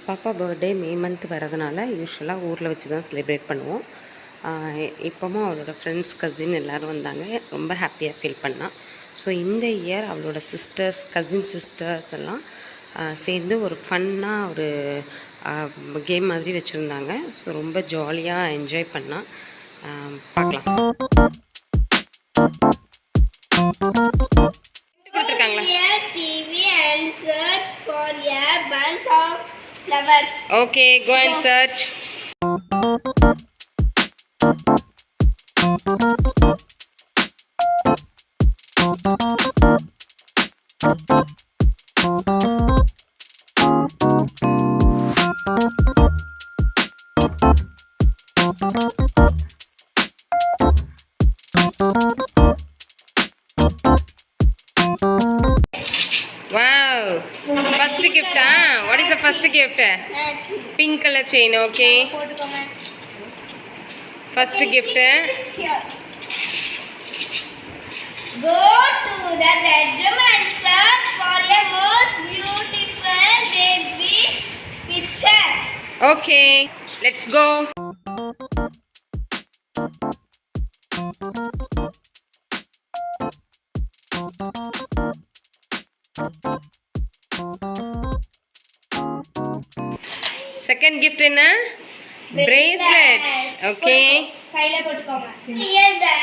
பாப்பா birthday May month வரதுனால யூஸ்வலாக ஊரில் வச்சு தான் செலிப்ரேட் பண்ணுவோம். இப்போவும் அவளோட ஃப்ரெண்ட்ஸ் கசின் எல்லோரும் வந்தாங்க. ரொம்ப ஹாப்பியாக ஃபீல் பண்ணாள். ஸோ இந்த இயர் அவளோட சிஸ்டர்ஸ் கசின் சிஸ்டர்ஸ் எல்லாம் சேர்ந்து ஒரு ஃபன்னாக ஒரு கேம் மாதிரி வச்சுருந்தாங்க. ஸோ ரொம்ப ஜாலியாக என்ஜாய் பண்ணால் பார்க்கலாம். Flowers. Okay, go and search. Wow, first gift, what is the first gift? Pink color chain, okay. First gift. Go to the bedroom and search for a most beautiful baby picture. Okay, let's go. Second gift in a bracelet. Okay. Here the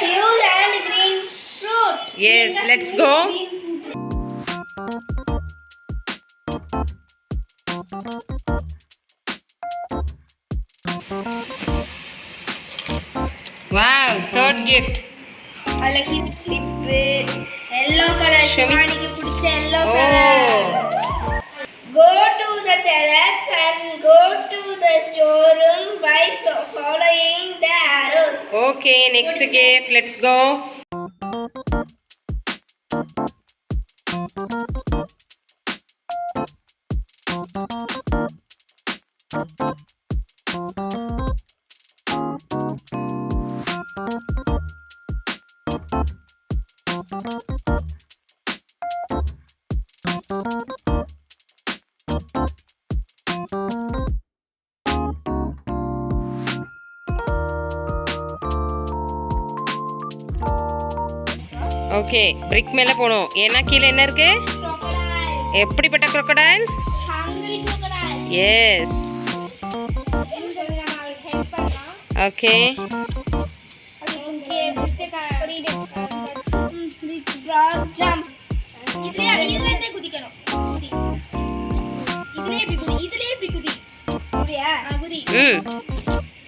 huge and green fruit. Yes, let's go. Wow, third gift. I like it. Yellow color. Shivani put yellow color. Go to the terrace and go to the storeroom by following the arrows. Okay, next gift. Let's go. Okay, brick மேலே போகணும். ஏன்னா கீழே என்ன இருக்கு? எப்படிப்பட்ட crocodiles? Yes. Okay.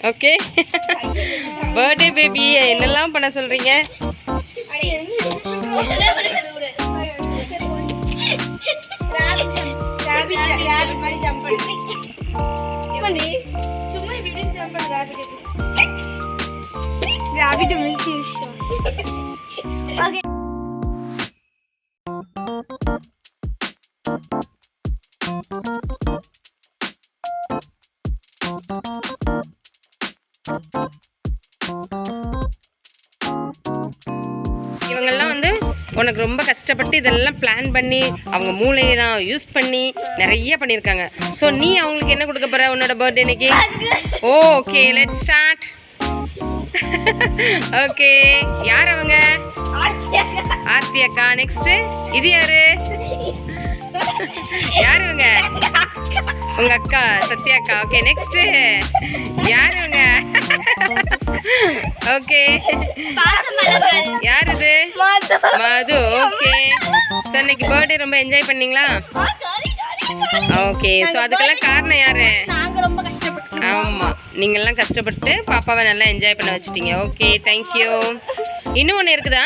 Okay. Birthday baby என்னெல்லாம் பண்ண சொல்றீங்க? இவங்கெல்லாம் வந்து உனக்கு ரொம்ப கஷ்டப்பட்டு இதெல்லாம் பிளான் பண்ணி அவங்க மூளையெல்லாம் யூஸ் பண்ணி நிறைய பண்ணியிருக்காங்க. ஸோ நீ அவங்களுக்கு என்ன கொடுக்க போகிற உன்னோட பர்த்டே இன்னைக்கு? Okay, let's start. ஓகே, யார் அவங்க? ஆர்த்தி அக்கா. நெக்ஸ்ட் இது யாரு? யார் இவங்க? உங்க அக்கா சத்யா அக்கா. ஓகே, நெக்ஸ்ட் யார் இவங்க? ஓகே, யார் இது? மது. ஓகே, ஸோ இன்னைக்கு பர்த்டே ரொம்ப என்ஜாய் பண்ணீங்களா? ஓகே, ஸோ அதுக்கெல்லாம் காரணம் யாரு? ஆமாம், நீங்கள்லாம் கஷ்டப்பட்டு பாப்பாவை நல்லா என்ஜாய் பண்ண வச்சுட்டீங்க. Okay, thank you. இன்னும் ஒன்று இருக்குதா?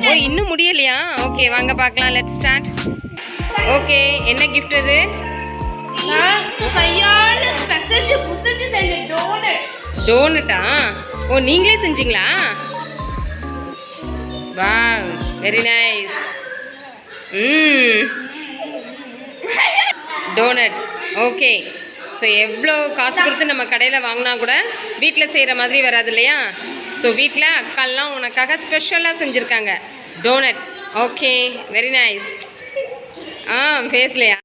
ஓ, இன்னும் முடியலையா? ஓகே, வாங்க பார்க்கலாம். Let's start. ஓகே, என்ன கிஃப்ட் இது? டோனட்டா? ஓ, நீங்களே செஞ்சீங்களா? Wow, very nice. Donut. Okay, so எவ்வளோ காசு கொடுத்து நம்ம கடையில் வாங்கினா கூட வீட்டில் செய்கிற மாதிரி வராது இல்லையா? ஸோ வீட்டில் அக்காலாம் உனக்காக ஸ்பெஷலாக செஞ்சுருக்காங்க டோனட். Okay very nice. ஆ பேசலையா?